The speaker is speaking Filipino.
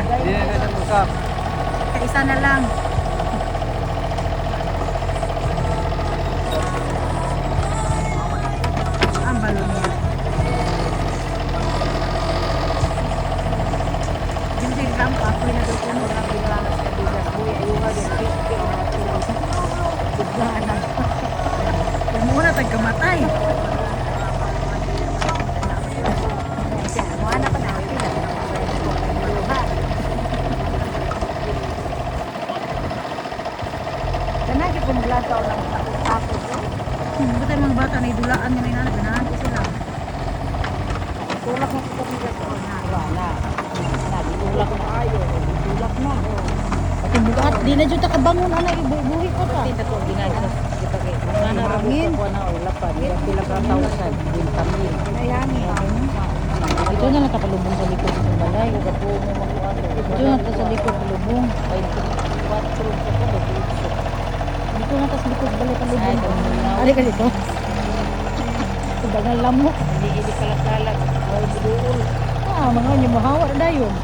Hindi na nag-usap. Kaisa na lang. Ang balon niya. Hindi lang pa ako na doon mo lang bilangan sa bigas. Buhay ayuha din. Biglaan. Yung muna tagkamatay. Muna pa na. Kanagi kung maglagaw lang ako ko. Buta yung mga bata na idulaan nila na ganahan ko sila. Tulak mo ko nila ko na. Wala. Nagitulak na ayo. Nagitulak na. Pati bugat. Di na dyan takabangon. Anak, ibuhi ko ta. Hindi na ito. Ginagos. Mana rangin. Wala pa. Pila ka tausan. Din kami. Pinayangin. Ito na lang kapalubong sa likod ng balay. Ito na ito sa likod palubong. 24 sa ko. Dito na tas likod balay palubong. Ari ka dito. Dagang lamok. Hindi kalakalag. Mga nyo mahawa na yun.